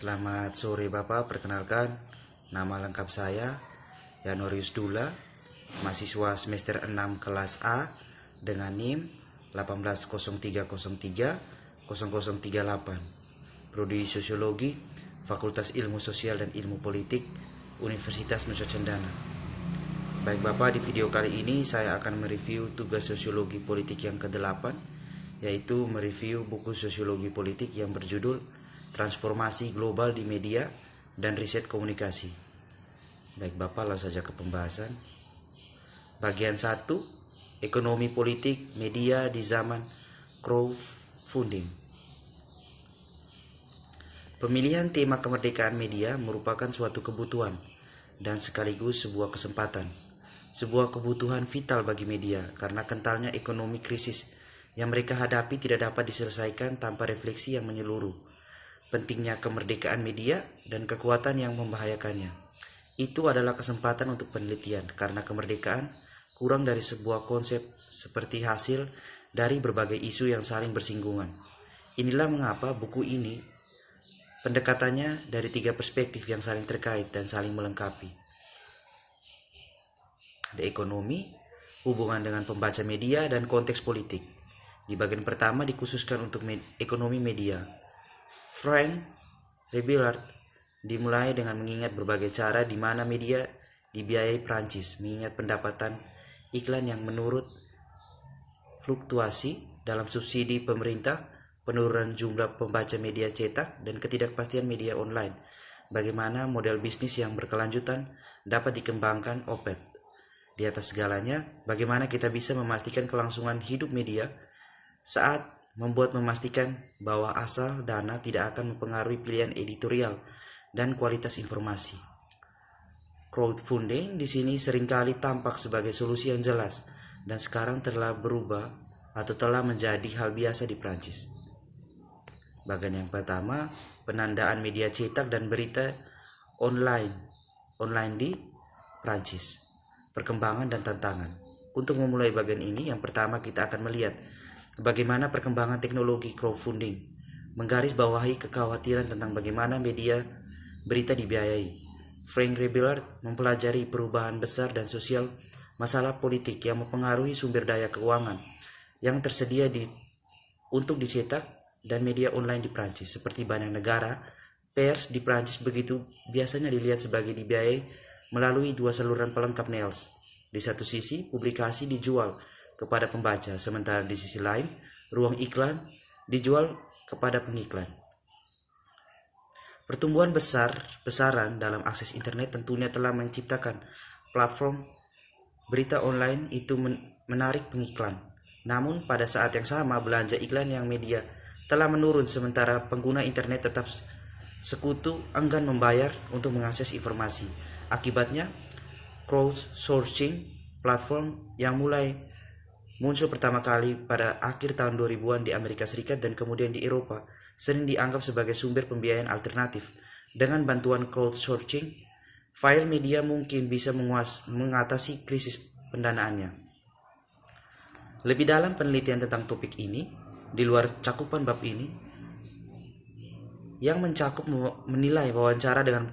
Selamat sore Bapak, perkenalkan nama lengkap saya Yanorius Dula, mahasiswa semester 6 kelas A dengan NIM 180303038, Prodi Sosiologi, Fakultas Ilmu Sosial dan Ilmu Politik, Universitas Nusa Cendana. Baik Bapak, di video kali ini saya akan mereview tugas sosiologi politik yang ke-8, yaitu mereview buku sosiologi politik yang berjudul Transformasi Global di Media dan Riset Komunikasi. Baik Bapak, langsung saja ke pembahasan. Bagian 1, Ekonomi Politik Media di Zaman Crowdfunding. Pemilihan tema kemerdekaan media merupakan suatu kebutuhan dan sekaligus sebuah kesempatan. Sebuah kebutuhan vital bagi media karena kentalnya ekonomi krisis yang mereka hadapi tidak dapat diselesaikan tanpa refleksi yang menyeluruh. Pentingnya kemerdekaan media dan kekuatan yang membahayakannya. Itu adalah kesempatan untuk penelitian karena kemerdekaan kurang dari sebuah konsep seperti hasil dari berbagai isu yang saling bersinggungan. Inilah mengapa buku ini pendekatannya dari 3 perspektif yang saling terkait dan saling melengkapi. Ada ekonomi, hubungan dengan pembaca media, dan konteks politik. Di bagian pertama dikhususkan untuk ekonomi media. Frank Rebillard dimulai dengan mengingat berbagai cara di mana media dibiayai Prancis, mengingat pendapatan iklan yang menurut fluktuasi dalam subsidi pemerintah, penurunan jumlah pembaca media cetak, dan ketidakpastian media online. Bagaimana model bisnis yang berkelanjutan dapat dikembangkan OPED. Di atas segalanya, bagaimana kita bisa memastikan kelangsungan hidup media saat memastikan bahwa asal dana tidak akan mempengaruhi pilihan editorial dan kualitas informasi. Crowdfunding di sini seringkali tampak sebagai solusi yang jelas dan sekarang telah berubah atau telah menjadi hal biasa di Prancis. Bagian yang pertama, penandaan media cetak dan berita online di Prancis. Perkembangan dan tantangan. Untuk memulai bagian ini, yang pertama kita akan melihat bagaimana perkembangan teknologi crowdfunding, menggarisbawahi kekhawatiran tentang bagaimana media berita dibiayai. Frank Rebillard mempelajari perubahan besar dan sosial masalah politik yang mempengaruhi sumber daya keuangan yang tersedia untuk dicetak dan media online di Prancis. Seperti banyak negara, pers di Prancis begitu biasanya dilihat sebagai dibiayai melalui 2 saluran pelengkap NELS. Di satu sisi, publikasi dijual kepada pembaca, sementara di sisi lain, ruang iklan dijual kepada pengiklan. Pertumbuhan besaran dalam akses internet tentunya telah menciptakan platform berita online itu menarik pengiklan. Namun pada saat yang sama, belanja iklan yang media telah menurun sementara pengguna internet tetap sekutu enggan membayar untuk mengakses informasi. Akibatnya, crowdsourcing platform yang mulai muncul pertama kali pada akhir tahun 2000-an di Amerika Serikat dan kemudian di Eropa, sering dianggap sebagai sumber pembiayaan alternatif. Dengan bantuan crowdsourcing, file media mungkin bisa mengatasi krisis pendanaannya. Lebih dalam penelitian tentang topik ini, di luar cakupan bab ini, yang mencakup menilai wawancara dengan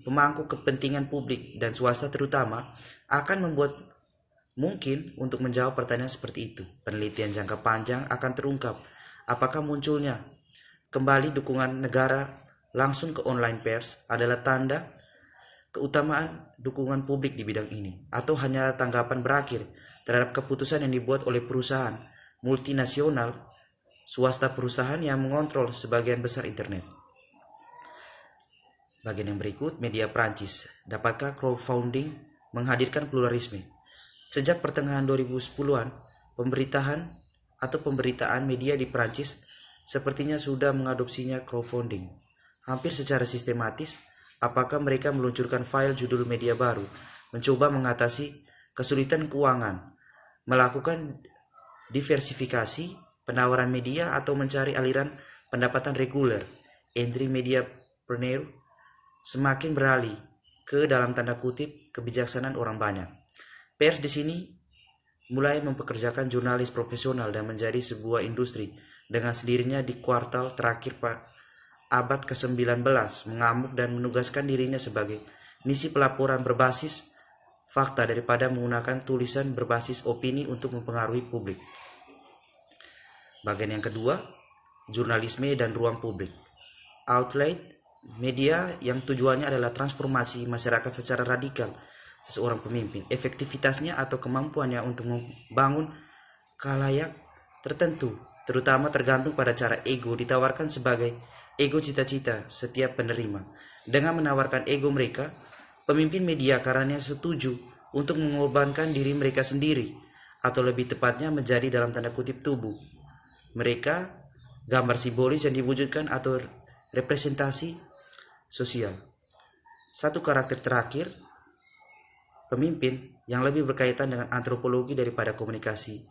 pemangku kepentingan publik dan swasta terutama, akan membuat mungkin untuk menjawab pertanyaan seperti itu. Penelitian jangka panjang akan terungkap apakah munculnya kembali dukungan negara langsung ke online pers adalah tanda keutamaan dukungan publik di bidang ini, atau hanya tanggapan berakhir terhadap keputusan yang dibuat oleh perusahaan multinasional swasta, perusahaan yang mengontrol sebagian besar internet. Bagian yang berikut, media Prancis. Dapatkah crowdfunding menghadirkan pluralisme? Sejak pertengahan 2010-an, pemberitaan media di Prancis sepertinya sudah mengadopsinya crowdfunding. Hampir secara sistematis, apakah mereka meluncurkan file judul media baru, mencoba mengatasi kesulitan keuangan, melakukan diversifikasi penawaran media atau mencari aliran pendapatan reguler. Entry mediapreneur semakin beralih ke dalam tanda kutip kebijaksanaan orang banyak. Pers di sini mulai mempekerjakan jurnalis profesional dan menjadi sebuah industri dengan sendirinya di kuartal terakhir abad ke-19 mengamuk dan menugaskan dirinya sebagai misi pelaporan berbasis fakta daripada menggunakan tulisan berbasis opini untuk mempengaruhi publik. Bagian yang kedua, jurnalisme dan ruang publik. Outlet, media yang tujuannya adalah transformasi masyarakat secara radikal seseorang pemimpin. Efektivitasnya atau kemampuannya untuk membangun khalayak tertentu, terutama tergantung pada cara ego ditawarkan sebagai ego cita-cita setiap penerima. Dengan menawarkan ego mereka, pemimpin media karenanya setuju untuk mengorbankan diri mereka sendiri, atau lebih tepatnya menjadi dalam tanda kutip tubuh mereka, gambar simbolis yang diwujudkan atau representasi sosial. Satu karakter terakhir, pemimpin yang lebih berkaitan dengan antropologi daripada komunikasi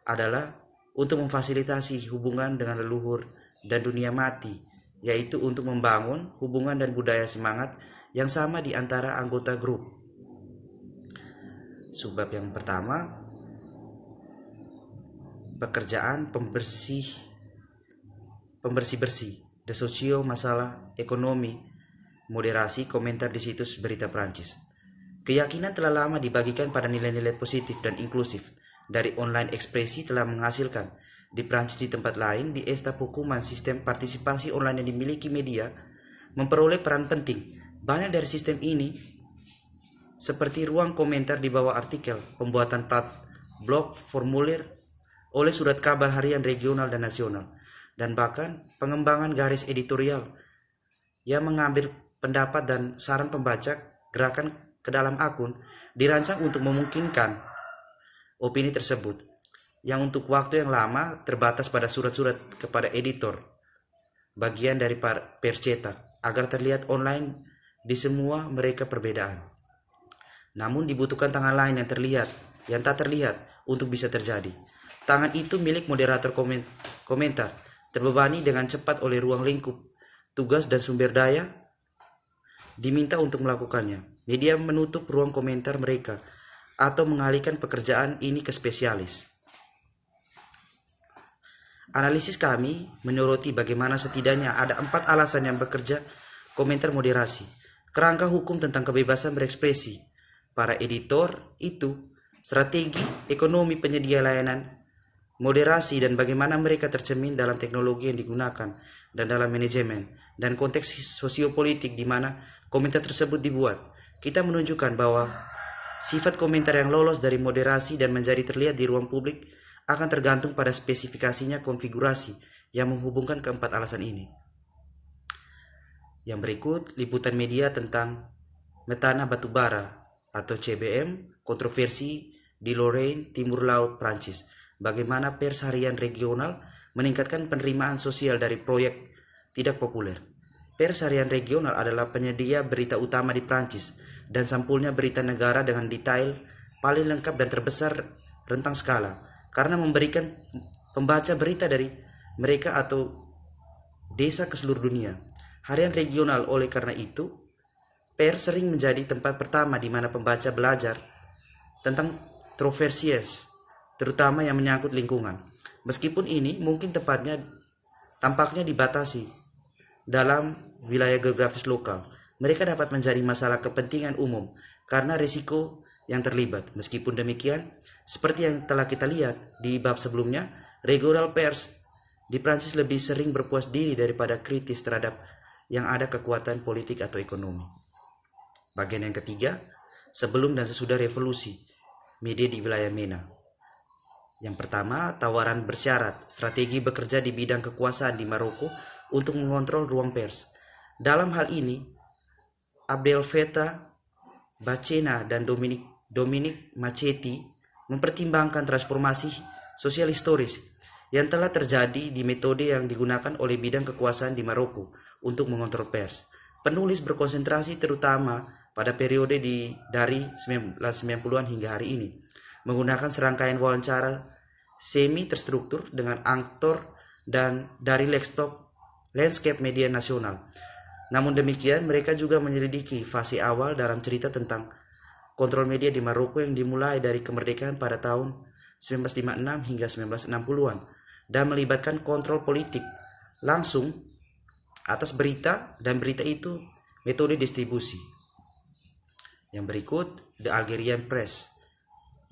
adalah untuk memfasilitasi hubungan dengan leluhur dan dunia mati, yaitu untuk membangun hubungan dan budaya semangat yang sama di antara anggota grup. Subbab yang pertama, pekerjaan pembersih-bersih, desosio masalah ekonomi, moderasi komentar di situs berita Prancis. Keyakinan telah lama dibagikan pada nilai-nilai positif dan inklusif dari online ekspresi telah menghasilkan di Prancis di tempat lain di estaf hukuman sistem partisipasi online yang dimiliki media memperoleh peran penting. Banyak dari sistem ini seperti ruang komentar di bawah artikel, pembuatan blog, formulir oleh surat kabar harian regional dan nasional, dan bahkan pengembangan garis editorial yang mengambil pendapat dan saran pembaca gerakan ke dalam akun dirancang untuk memungkinkan opini tersebut, yang untuk waktu yang lama terbatas pada surat-surat kepada editor, bagian dari pers cetak, agar terlihat online di semua mereka perbedaan. Namun dibutuhkan tangan lain yang tak terlihat untuk bisa terjadi. Tangan itu milik moderator komentar, terbebani dengan cepat oleh ruang lingkup, tugas dan sumber daya diminta untuk melakukannya. Media menutup ruang komentar mereka atau mengalihkan pekerjaan ini ke spesialis. Analisis kami menyoroti bagaimana setidaknya ada 4 alasan yang bekerja komentar moderasi. Kerangka hukum tentang kebebasan berekspresi para editor itu, strategi ekonomi penyedia layanan moderasi dan bagaimana mereka tercermin dalam teknologi yang digunakan dan dalam manajemen dan konteks sosiopolitik di mana komentar tersebut dibuat. Kita menunjukkan bahwa sifat komentar yang lolos dari moderasi dan menjadi terlihat di ruang publik akan tergantung pada spesifikasinya konfigurasi yang menghubungkan keempat alasan ini. Yang berikut liputan media tentang metana batubara atau CBM, kontroversi di Lorraine, Timur Laut, Prancis. Bagaimana pers harian regional meningkatkan penerimaan sosial dari proyek tidak populer. Pers harian regional adalah penyedia berita utama di Prancis dan sampulnya berita negara dengan detail paling lengkap dan terbesar rentang skala, karena memberikan pembaca berita dari mereka atau desa ke seluruh dunia. Harian regional oleh karena itu, pers sering menjadi tempat pertama di mana pembaca belajar tentang kontroversies, terutama yang menyangkut lingkungan. Meskipun ini mungkin tampaknya dibatasi dalam wilayah geografis lokal, mereka dapat menjadi masalah kepentingan umum karena risiko yang terlibat. Meskipun demikian, seperti yang telah kita lihat di bab sebelumnya, regional pers di Prancis lebih sering berpuas diri daripada kritis terhadap yang ada kekuatan politik atau ekonomi. Bagian yang ketiga, sebelum dan sesudah revolusi, media di wilayah MENA. Yang pertama, tawaran bersyarat, strategi bekerja di bidang kekuasaan di Maroko untuk mengontrol ruang pers. Dalam hal ini, Abdel Fattah Bacena dan Dominic Machetti mempertimbangkan transformasi sosial historis yang telah terjadi di metode yang digunakan oleh bidang kekuasaan di Maroko untuk mengontrol pers. Penulis berkonsentrasi terutama pada periode dari 1990-an hingga hari ini, menggunakan serangkaian wawancara semi terstruktur dengan aktor dan dari landscape media nasional. Namun demikian, mereka juga menyelidiki fase awal dalam cerita tentang kontrol media di Maroko yang dimulai dari kemerdekaan pada tahun 1956 hingga 1960-an dan melibatkan kontrol politik langsung atas berita, dan berita itu metode distribusi. Yang berikut, The Algerian Press,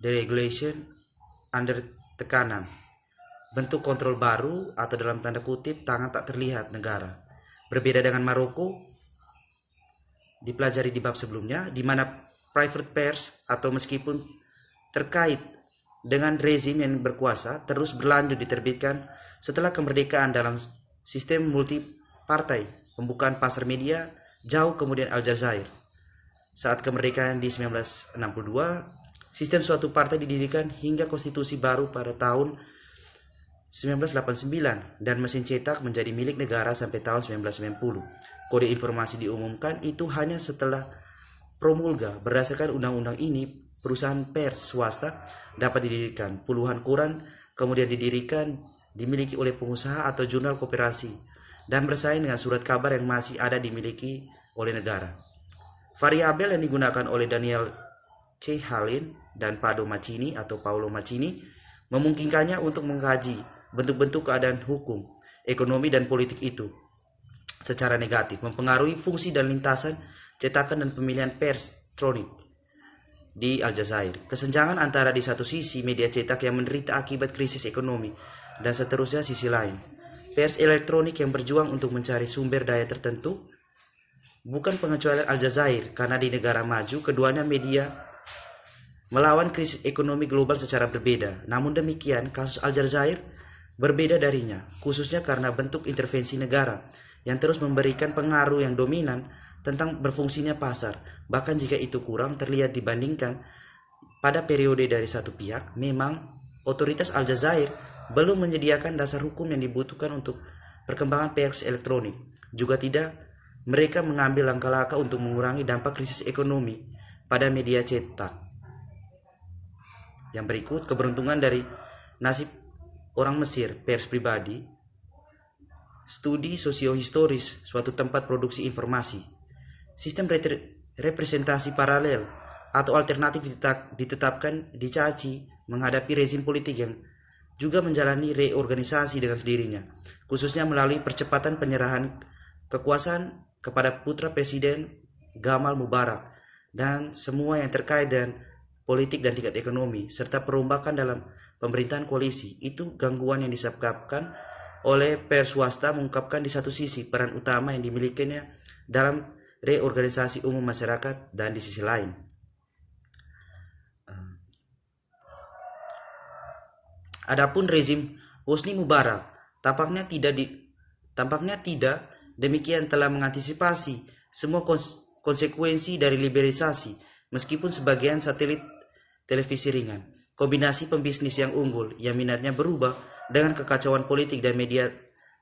deregulation under tekanan, bentuk kontrol baru atau dalam tanda kutip tangan tak terlihat negara. Berbeda dengan Maroko, dipelajari di bab sebelumnya, di mana private pairs atau meskipun terkait dengan rezim yang berkuasa terus berlanjut diterbitkan setelah kemerdekaan dalam sistem multipartai, pembukaan pasar media jauh kemudian Aljazair. Saat kemerdekaan di 1962, sistem suatu partai didirikan hingga konstitusi baru pada tahun 1989 dan mesin cetak menjadi milik negara sampai tahun 1990. Kode informasi diumumkan itu hanya setelah promulga. Berdasarkan undang-undang ini, perusahaan pers swasta dapat didirikan. Puluhan koran kemudian didirikan, dimiliki oleh pengusaha atau jurnal koperasi, dan bersaing dengan surat kabar yang masih ada dimiliki oleh negara. Variabel yang digunakan oleh Daniel C. Halin dan Paolo Macini memungkinkannya untuk mengkaji bentuk-bentuk keadaan hukum, ekonomi, dan politik itu secara negatif, mempengaruhi fungsi dan lintasan cetakan dan pemilihan pers elektronik di Aljazair. Kesenjangan antara di satu sisi media cetak yang menderita akibat krisis ekonomi dan seterusnya sisi lain pers elektronik yang berjuang untuk mencari sumber daya tertentu. Bukan pengecualian Aljazair, karena di negara maju keduanya media melawan krisis ekonomi global secara berbeda. Namun demikian, kasus Aljazair berbeda darinya, khususnya karena bentuk intervensi negara yang terus memberikan pengaruh yang dominan tentang berfungsinya pasar. Bahkan jika itu kurang terlihat dibandingkan pada periode dari satu pihak, memang otoritas Aljazair belum menyediakan dasar hukum yang dibutuhkan untuk perkembangan pers elektronik. Juga tidak, mereka mengambil langkah-langkah untuk mengurangi dampak krisis ekonomi pada media cetak. Yang berikut, keberuntungan dari nasib orang Mesir, pers pribadi, studi sosiohistoris suatu tempat produksi informasi. Sistem representasi paralel atau alternatif ditetapkan dicaci menghadapi rezim politik yang juga menjalani reorganisasi dengan sendirinya, khususnya melalui percepatan penyerahan kekuasaan kepada putra Presiden Gamal Mubarak dan semua yang terkait dengan politik dan tingkat ekonomi, serta perombakan dalam pemerintahan koalisi. Itu gangguan yang disebabkan oleh pers swasta mengungkapkan di satu sisi peran utama yang dimilikinya dalam reorganisasi umum masyarakat, dan di sisi lain adapun rezim Hosni Mubarak tampaknya tidak demikian telah mengantisipasi semua konsekuensi dari liberalisasi, meskipun sebagian satelit televisi ringan, kombinasi pembisnis yang unggul yang minatnya berubah dengan kekacauan politik dan media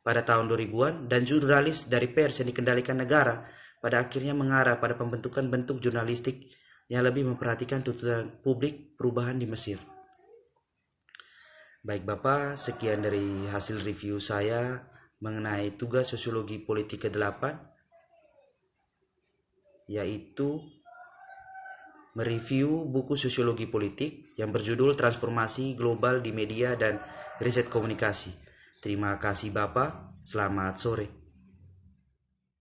pada tahun 2000-an, dan jurnalis dari pers yang dikendalikan negara pada akhirnya mengarah pada pembentukan bentuk jurnalistik yang lebih memperhatikan tuntutan publik perubahan di Mesir. Baik Bapak, sekian dari hasil review saya mengenai tugas sosiologi politik ke-8, yaitu mereview buku sosiologi politik yang berjudul Transformasi Global di Media dan Riset Komunikasi. Terima kasih Bapak, selamat sore.